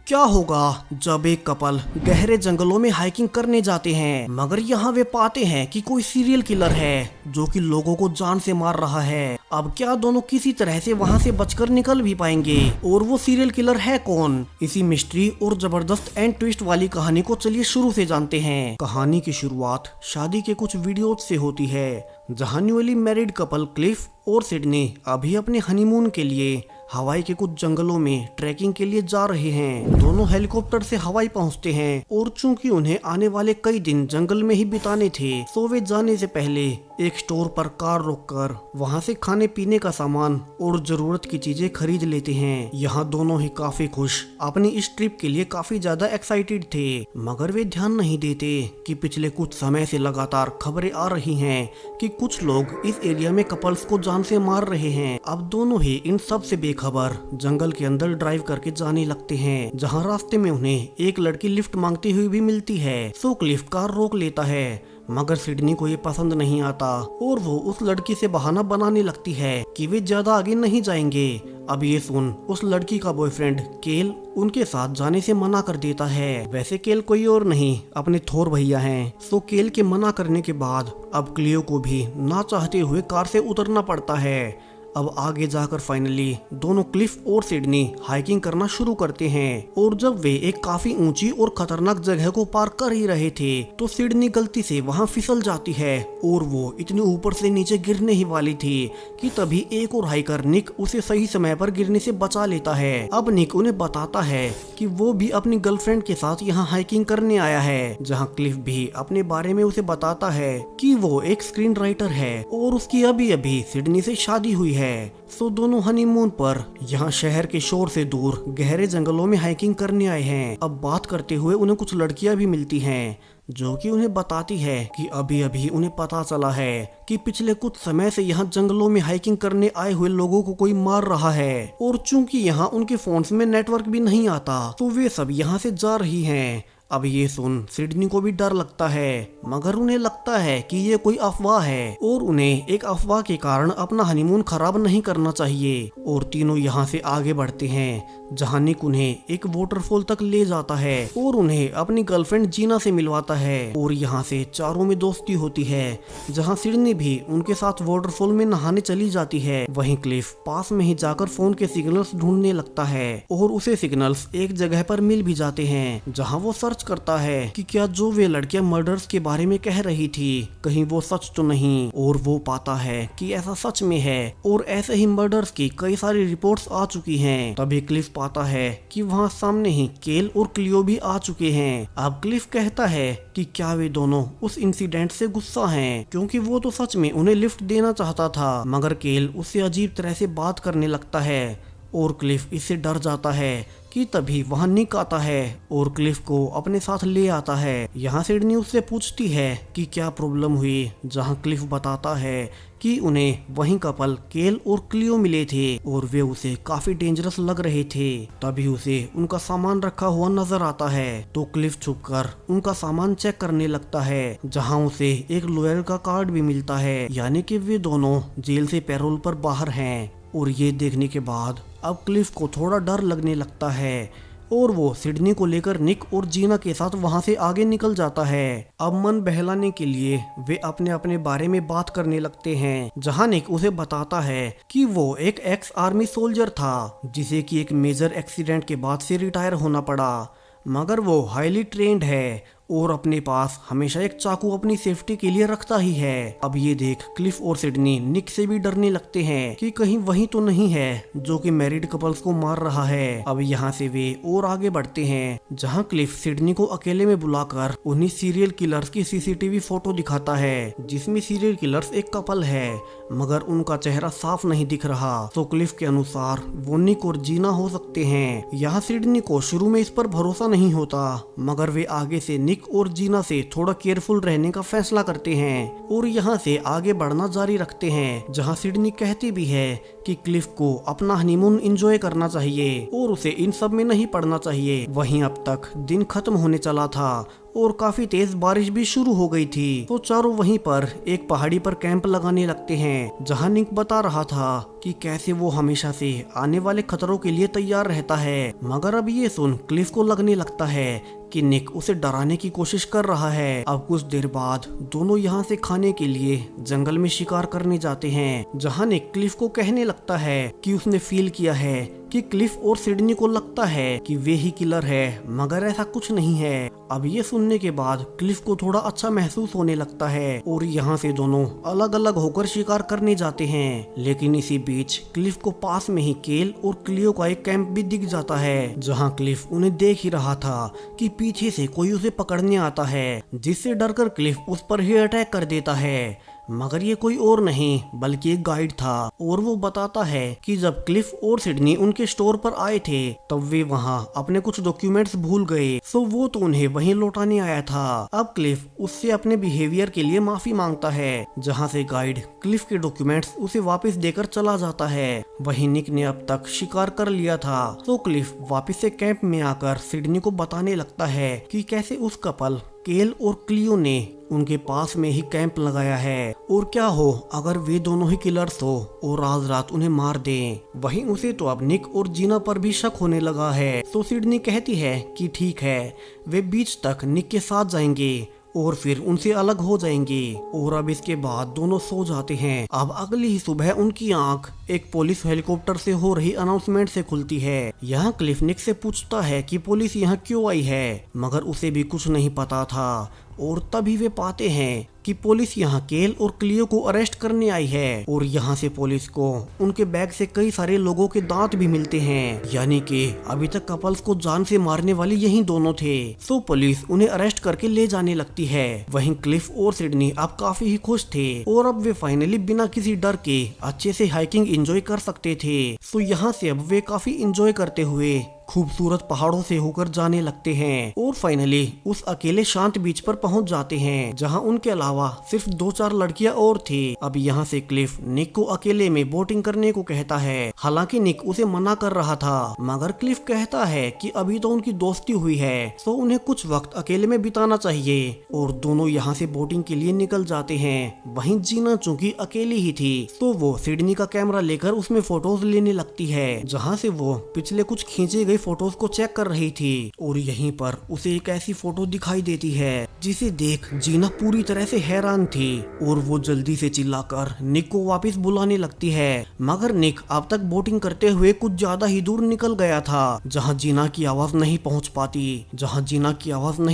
क्या होगा जब एक कपल गहरे जंगलों में हाइकिंग करने जाते हैं, मगर यहाँ वे पाते हैं कि कोई सीरियल किलर है जो कि लोगों को जान से मार रहा है। अब क्या दोनों किसी तरह से वहाँ से बचकर निकल भी पाएंगे, और वो सीरियल किलर है कौन? इसी मिस्ट्री और जबरदस्त एंड ट्विस्ट वाली कहानी को चलिए शुरू से जानते हैं। कहानी की शुरुआत शादी के कुछ वीडियो से होती है, जहाँ न्यूली मैरिड कपल क्लिफ और सिडनी अभी अपने हनीमून के लिए हवाई के कुछ जंगलों में ट्रैकिंग के लिए जा रहे हैं। दोनों हेलीकॉप्टर से हवाई पहुंचते हैं, और चूंकि उन्हें आने वाले कई दिन जंगल में ही बिताने थे, तो वे जाने से पहले एक स्टोर पर कार रोककर वहां से खाने पीने का सामान और जरूरत की चीजें खरीद लेते हैं। यहाँ दोनों ही काफी खुश, अपनी इस ट्रिप के लिए काफी ज्यादा एक्साइटेड थे, मगर वे ध्यान नहीं देते कि पिछले कुछ समय से लगातार खबरें आ रही हैं कि कुछ लोग इस एरिया में कपल्स को जान से मार रहे हैं। अब दोनों ही इन सब से बेखबर जंगल के अंदर ड्राइव करके जाने लगते हैं, जहाँ रास्ते में उन्हें एक लड़की लिफ्ट मांगती हुई भी मिलती है। सो क्लिफ कार रोक लेता है, मगर सिडनी को ये पसंद नहीं आता और वो उस लड़की से बहाना बनाने लगती है कि वे ज्यादा आगे नहीं जाएंगे। अब ये सुन उस लड़की का बॉयफ्रेंड केल उनके साथ जाने से मना कर देता है। वैसे केल कोई और नहीं, अपने थोर भैया हैं। सो केल के मना करने के बाद अब क्लियो को भी ना चाहते हुए कार से उतरना पड़ता है। अब आगे जाकर फाइनली दोनों क्लिफ और सिडनी हाइकिंग करना शुरू करते हैं, और जब वे एक काफी ऊंची और खतरनाक जगह को पार कर ही रहे थे, तो सिडनी गलती से वहां फिसल जाती है और वो इतनी ऊपर से नीचे गिरने ही वाली थी कि तभी एक और हाइकर निक उसे सही समय पर गिरने से बचा लेता है। अब निक उन्हें बताता है कि वो भी अपनी गर्लफ्रेंड के साथ यहाँ हाइकिंग करने आया है, जहाँ क्लिफ भी अपने बारे में उसे बताता है कि वो एक स्क्रीन राइटर है और उसकी अभी अभी सिडनी से शादी हुई है। सो दोनों हनीमून पर यहाँ शहर के शोर से दूर गहरे जंगलों में हाइकिंग करने आए हैं। अब बात करते हुए उन्हें कुछ लड़कियां भी मिलती हैं, जो कि उन्हें बताती है कि अभी अभी उन्हें पता चला है कि पिछले कुछ समय से यहाँ जंगलों में हाइकिंग करने आए हुए लोगों को कोई मार रहा है, और चूंकि यहाँ उनके फोन्स में नेटवर्क भी नहीं आता, तो वे सब यहाँ से जा रही हैं। अब ये सुन सिडनी को भी डर लगता है, मगर उन्हें लगता है कि ये कोई अफवाह है और उन्हें एक अफवाह के कारण अपना हनीमून खराब नहीं करना चाहिए। और तीनों यहाँ से आगे बढ़ते हैं, जहाँ निक उन्हें एक वाटरफॉल तक ले जाता है और उन्हें अपनी गर्लफ्रेंड जीना से मिलवाता है, और यहाँ से चारों में दोस्ती होती है, जहाँ सिडनी भी उनके साथ वाटरफॉल में नहाने चली जाती है। वहीं क्लिफ पास में ही जाकर फोन के सिग्नल्स ढूंढने लगता है, और उसे सिग्नल्स एक जगह पर मिल भी जाते हैं, जहाँ वो सर्च करता है कि क्या जो वे लड़कियां मर्डर्स के बारे में कह रही थी कहीं वो सच तो नहीं, और वो पाता है कि ऐसा सच में है, और ऐसे ही मर्डर्स की कई सारी रिपोर्ट्स आ चुकी हैं। तभी क्लिफ पाता है कि वहाँ सामने ही केल और क्लियो भी आ चुके हैं। अब क्लिफ कहता है कि क्या वे दोनों उस इंसिडेंट से गुस्सा हैं, क्योंकि वो तो सच में उन्हें लिफ्ट देना चाहता था, मगर केल उससे अजीब तरह से बात करने लगता है, और क्लिफ इससे डर जाता है कि तभी वहाँ निक आता है और क्लिफ को अपने साथ ले आता है। यहाँ सिडनी उससे पूछती है कि क्या प्रॉब्लम हुई, जहाँ क्लिफ बताता है कि उन्हें वहीं कपल केल और क्लियो मिले थे और वे उसे काफी डेंजरस लग रहे थे। तभी उसे उनका सामान रखा हुआ नजर आता है, तो क्लिफ छुपकर उनका सामान चेक करने लगता है, जहाँ उसे एक लॉयर का कार्ड भी मिलता है, यानी कि वे दोनों जेल से पैरोल पर बाहर हैं। और ये देखने के बाद अब क्लिफ को थोड़ा डर लगने लगता है, और वो सिडनी को लेकर निक और जीना के साथ वहां से आगे निकल जाता है। अब मन बहलाने के लिए वे अपने अपने बारे में बात करने लगते हैं, जहां निक उसे बताता है कि वो एक एक्स आर्मी सोल्जर था, जिसे कि एक मेजर एक्सीडेंट के बाद से रिटायर होना पड़ा, मगर वो हाईली ट्रेंड है और अपने पास हमेशा एक चाकू अपनी सेफ्टी के लिए रखता ही है। अब ये देख क्लिफ और सिडनी निक से भी डरने लगते हैं कि कहीं वही तो नहीं है जो कि मैरिड कपल्स को मार रहा है। अब यहाँ से वे और आगे बढ़ते हैं, जहाँ क्लिफ सिडनी को अकेले में बुलाकर उन्हीं सीरियल किलर्स की सीसीटीवी फोटो दिखाता है, जिसमें सीरियल किलर्स एक कपल है, मगर उनका चेहरा साफ नहीं दिख रहा। तो क्लिफ के अनुसार वो निक और जीना हो सकते हैं। यहाँ सिडनी को शुरू में इस पर भरोसा नहीं होता, मगर वे आगे से निक और जीना से थोड़ा केयरफुल रहने का फैसला करते हैं और यहाँ से आगे बढ़ना जारी रखते हैं, जहाँ सिडनी कहती भी है कि क्लिफ को अपना हनीमून एंजॉय करना चाहिए और उसे इन सब में नहीं पड़ना चाहिए। वहीं अब तक दिन खत्म होने चला था और काफी तेज बारिश भी शुरू हो गई थी। तो चारों वहीं पर एक पहाड़ी पर कैंप लगाने लगते हैं, जहां निक बता रहा था कि कैसे वो हमेशा से आने वाले खतरों के लिए तैयार रहता है। मगर अब ये सुन क्लिफ को लगने लगता है कि निक उसे डराने की कोशिश कर रहा है। अब कुछ देर बाद दोनों यहाँ से खाने के लिए जंगल में शिकार करने जाते हैं, जहाँ निक क्लिफ को कहने लगता है कि उसने फील किया है कि क्लिफ और सिडनी को लगता है कि वे ही किलर है, मगर ऐसा कुछ नहीं है। अब ये सुनने के बाद क्लिफ को थोड़ा अच्छा महसूस होने लगता है और यहाँ से दोनों अलग अलग होकर शिकार करने जाते हैं। लेकिन इसी बीच क्लिफ को पास में ही केल और क्लियो का एक कैंप भी दिख जाता है, जहाँ क्लिफ उन्हें देख ही रहा था कि पीछे से कोई उसे पकड़ने आता है, जिससे डरकर क्लिफ उस पर ही अटैक कर देता है। मगर ये कोई और नहीं बल्कि एक गाइड था और वो बताता है कि जब क्लिफ और सिडनी उनके स्टोर पर आए थे तब वे वहाँ अपने कुछ डॉक्यूमेंट्स भूल गए, सो वो तो उन्हें वहीं लौटाने आया था। अब क्लिफ उससे अपने बिहेवियर के लिए माफी मांगता है, जहाँ से गाइड क्लिफ के डॉक्यूमेंट्स उसे वापस देकर चला जाता है। वहीं निक ने अब तक शिकार कर लिया था, तो क्लिफ वापस से कैंप में आकर सिडनी को बताने लगता है कि कैसे उस कपल केल और क्लियो ने उनके पास में ही कैंप लगाया है और क्या हो अगर वे दोनों ही किलर्स हो और आज रात उन्हें मार दें। वहीं उसे तो अब निक और जीना पर भी शक होने लगा है, तो सिडनी कहती है कि ठीक है, वे बीच तक निक के साथ जाएंगे और फिर उनसे अलग हो जाएंगे। और अब इसके बाद दोनों सो जाते हैं। अब अगली ही सुबह उनकी आंख एक पुलिस हेलीकॉप्टर से हो रही अनाउंसमेंट से खुलती है। यहाँ क्लिफ निक से पूछता है कि पुलिस यहाँ क्यों आई है, मगर उसे भी कुछ नहीं पता था। और तभी वे पाते हैं कि पुलिस यहाँ केल और क्लियो को अरेस्ट करने आई है और यहाँ से पुलिस को उनके बैग से कई सारे लोगों के दांत भी मिलते हैं, यानी कि अभी तक कपल्स को जान से मारने वाले यही दोनों थे। सो पुलिस उन्हें अरेस्ट करके ले जाने लगती है। वहीं क्लिफ और सिडनी अब काफी ही खुश थे और अब वे फाइनली बिना किसी डर के अच्छे से हाइकिंग एंजॉय कर सकते थे। सो यहाँ से अब वे काफी एंजॉय करते हुए खूबसूरत पहाड़ों से होकर जाने लगते हैं और फाइनली उस अकेले शांत बीच पर पहुंच जाते हैं, जहां उनके अलावा सिर्फ 2-4 लड़कियां और थी। अब यहाँ से क्लिफ निक को अकेले में बोटिंग करने को कहता है, हालांकि निक उसे मना कर रहा था, मगर क्लिफ कहता है कि अभी तो उनकी दोस्ती हुई है, तो उन्हें कुछ वक्त अकेले में बिताना चाहिए। और दोनों यहाँ से बोटिंग के लिए निकल जाते हैं। वहीं जीना चूंकि अकेली ही थी, तो वो सिडनी का कैमरा लेकर उसमें फोटोज लेने लगती है, जहाँ से वो पिछले कुछ खींचे गए फोटोज को चेक कर रही थी। और यहीं पर उसे एक ऐसी फोटो दिखाई देती है जिसे देख जीना पूरी तरह से हैरान थी और वो जल्दी से चिल्लाकर निक को वापस बुलाने लगती है। मगर निक अब तक बोटिंग करते हुए कुछ ज्यादा ही दूर निकल गया था, जहां जीना की आवाज नहीं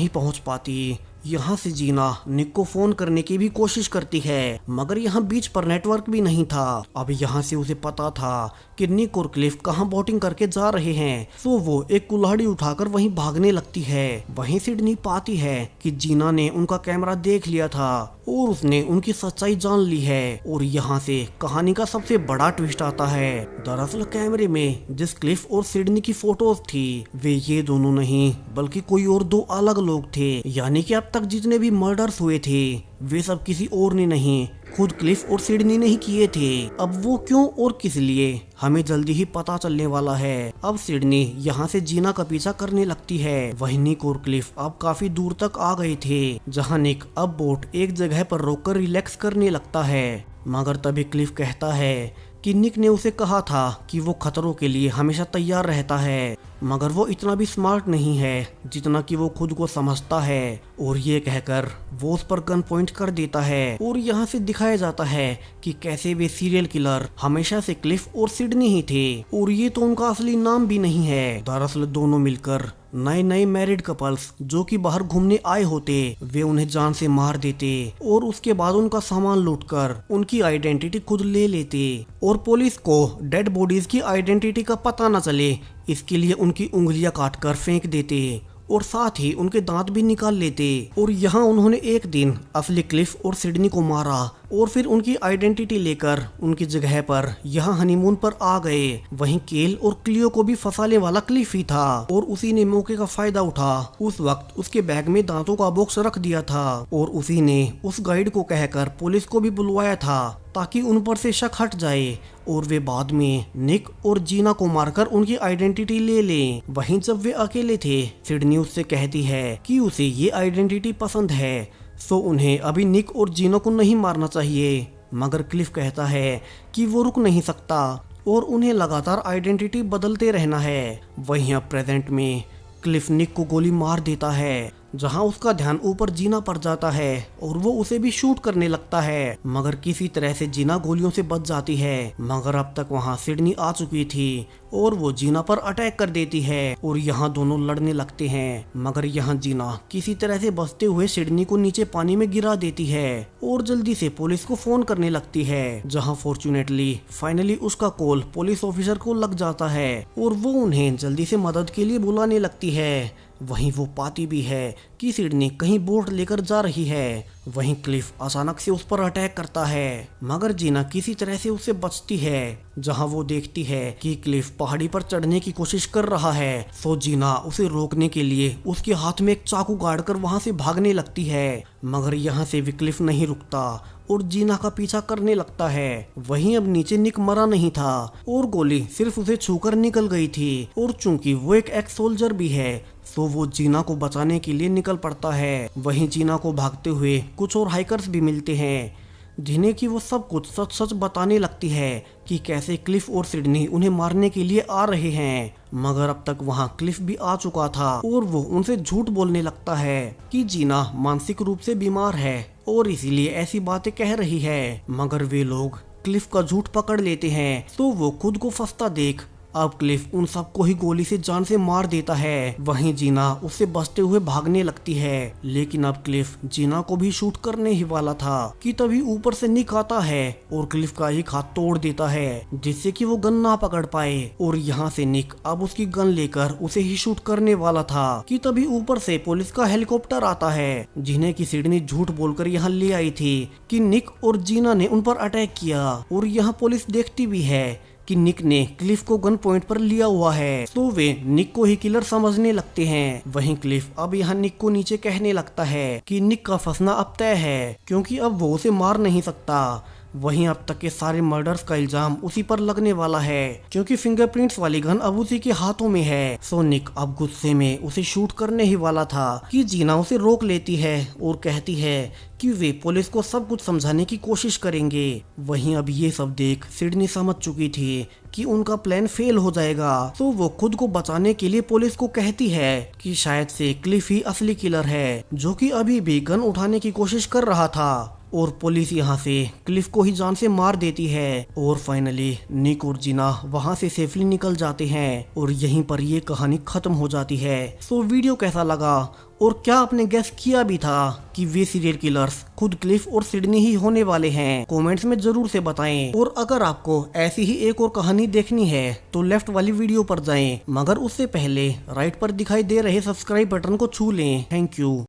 पहुंच पाती। यहाँ से जीना निक को फोन करने की भी कोशिश करती है, मगर यहाँ बीच पर नेटवर्क भी नहीं था। अब यहाँ से उसे पता था कि निक और क्लिफ कहाँ बोटिंग करके जा रहे हैं, तो वो एक कुल्हाड़ी उठाकर वहीं भागने लगती है। वहीं सिडनी पाती है कि जीना ने उनका कैमरा देख लिया था और उसने उनकी सच्चाई जान ली है। और यहाँ से कहानी का सबसे बड़ा ट्विस्ट आता है। दरअसल कैमरे में जिस क्लिफ और सिडनी की फोटोज थी वे ये दोनों नहीं बल्कि कोई और 2 अलग लोग थे, यानी कि अब तक जितने भी मर्डर्स हुए थे वे सब किसी और ने नहीं, खुद क्लिफ और सिडनी ने ही किए थे। अब वो क्यों और किस लिए हमें जल्दी ही पता चलने वाला है। अब सिडनी यहाँ से जीना का पीछा करने लगती है। वहीं निक और क्लिफ अब काफी दूर तक आ गए थे, जहाँ निक अब बोट एक जगह पर रोककर रिलैक्स करने लगता है। मगर तभी क्लिफ कहता है कि निक ने उसे कहा था कि वो खतरों के लिए हमेशा तैयार रहता है, मगर वो इतना भी स्मार्ट नहीं है जितना कि वो खुद को समझता है। और ये कहकर वो उस पर गन पॉइंट कर देता है और यहाँ से दिखाया जाता है कि कैसे वे सीरियल किलर हमेशा से क्लिफ और सिडनी ही थे, और ये तो उनका असली नाम भी नहीं है। दरअसल दोनों मिलकर नए मैरिड कपल्स जो कि बाहर घूमने आए होते वे उन्हें जान से मार देते और उसके बाद उनका सामान लूटकर उनकी आइडेंटिटी खुद ले लेते और पुलिस को डेड बॉडीज की आइडेंटिटी का पता न चले इसके लिए उनकी उंगलियां काटकर फेंक देते और साथ ही उनके दांत भी निकाल लेते। और यहाँ उन्होंने एक दिन असली क्लिफ और सिडनी को मारा और फिर उनकी आइडेंटिटी लेकर उनकी जगह पर यहाँ हनीमून पर आ गए। वहीं केल और क्लियो को भी फंसाने वाला क्लिफ ही था और उसी ने मौके का फायदा उठा उस वक्त उसके बैग में दांतों का बॉक्स रख दिया था और उसी ने उस गाइड को कहकर पुलिस को भी बुलवाया था ताकि उन पर से शक हट जाए और वे बाद में निक और जीना को मारकर उनकी आइडेंटिटी ले लें। वहीं जब वे अकेले थे सिडनी उससे कहती है कि उसे ये आइडेंटिटी पसंद है, सो उन्हें अभी निक और जीना को नहीं मारना चाहिए। मगर क्लिफ कहता है कि वो रुक नहीं सकता और उन्हें लगातार आइडेंटिटी बदलते रहना है। वहीं अब प्रेजेंट में क्लिफ निक को गोली मार देता है, जहां उसका ध्यान ऊपर जीना पर जाता है और वो उसे भी शूट करने लगता है, मगर किसी तरह से जीना गोलियों से बच जाती है। मगर अब तक वहां सिडनी आ चुकी थी और वो जीना पर अटैक कर देती है और यहाँ दोनों लड़ने लगते हैं। मगर यहाँ जीना किसी तरह से बचते हुए सिडनी को नीचे पानी में गिरा देती है और जल्दी से पुलिस को फोन करने लगती है, जहाँ फॉर्चुनेटली फाइनली उसका कॉल पुलिस ऑफिसर को लग जाता है और वो उन्हें जल्दी से मदद के लिए बुलाने लगती है। वहीं वो पाती भी है कि सिडनी कहीं बोट लेकर जा रही है। वहीं क्लिफ अचानक से उस पर अटैक करता है, मगर जीना किसी तरह से उससे बचती है, जहां वो देखती है कि क्लिफ पहाड़ी पर चढ़ने की कोशिश कर रहा है। सो जीना उसे रोकने के लिए उसके हाथ में एक चाकू गाड़कर वहां से भागने लगती है, मगर यहाँ से भी क्लिफ नहीं रुकता और जीना का पीछा करने लगता है। वहीं अब नीचे निक मरा नहीं था और गोली सिर्फ उसे छूकर निकल गई थी और चूंकि वो एक एक्स सोल्जर भी है तो वो जीना को बचाने के लिए निकल पड़ता है। वहीं जीना को भागते हुए कुछ और हाइकर्स भी मिलते हैं, जिन्हें कि वो सब कुछ सच सच बताने लगती है कि कैसे क्लिफ और सिडनी उन्हें मारने के लिए आ रहे हैं। मगर अब तक वहाँ क्लिफ भी आ चुका था और वो उनसे झूठ बोलने लगता है कि जीना मानसिक रूप से बीमार है और इसीलिए ऐसी बातें कह रही है। मगर वे लोग क्लिफ का झूठ पकड़ लेते हैं तो वो खुद को फंसता देख अब क्लिफ उन सबको ही गोली से जान से मार देता है। वहीं जीना उससे बचते हुए भागने लगती है, लेकिन अब क्लिफ जीना को भी शूट करने ही वाला था कि तभी ऊपर से निक आता है और क्लिफ का एक हाथ तोड़ देता है, जिससे कि वो गन ना पकड़ पाए। और यहाँ से निक अब उसकी गन लेकर उसे ही शूट करने वाला था कि तभी ऊपर से पुलिस का हेलीकॉप्टर आता है, जिन्हें की सिडनी झूठ बोलकर यहाँ ले आई थी कि निक और जीना ने उन पर अटैक किया। और यहाँ पुलिस देखती भी है कि निक ने क्लिफ को गन पॉइंट पर लिया हुआ है, तो वे निक को ही किलर समझने लगते हैं। वहीं क्लिफ अब यहाँ निक को नीचे कहने लगता है कि निक का फंसना अब तय है, क्योंकि अब वो उसे मार नहीं सकता। वहीं अब तक के सारे मर्डर्स का इल्जाम उसी पर लगने वाला है, क्योंकि फिंगरप्रिंट्स वाली गन अब उसी के हाथों में है। सो निक अब गुस्से में उसे शूट करने ही वाला था कि जीना उसे रोक लेती है और कहती है कि वे पुलिस को सब कुछ समझाने की कोशिश करेंगे। वहीं अब ये सब देख सिडनी समझ चुकी थी कि उनका प्लान फेल हो जाएगा, तो वो खुद को बचाने के लिए पुलिस को कहती है कि शायद से क्लिफ ही असली किलर है, जो कि अभी भी गन उठाने की कोशिश कर रहा था। और पुलिस यहाँ से क्लिफ को ही जान से मार देती है और फाइनली निक और जीना वहाँ से सेफली निकल जाते हैं और यहीं पर ये कहानी खत्म हो जाती है। सो वीडियो कैसा लगा और क्या आपने गेस किया भी था कि वे सीरियल किलर्स खुद क्लिफ और सिडनी ही होने वाले हैं? कमेंट्स में जरूर से बताएं। और अगर आपको ऐसी ही एक और कहानी देखनी है तो लेफ्ट वाली वीडियो पर जाएं, मगर उससे पहले राइट पर दिखाई दे रहे सब्सक्राइब बटन को छू लें। Thank you.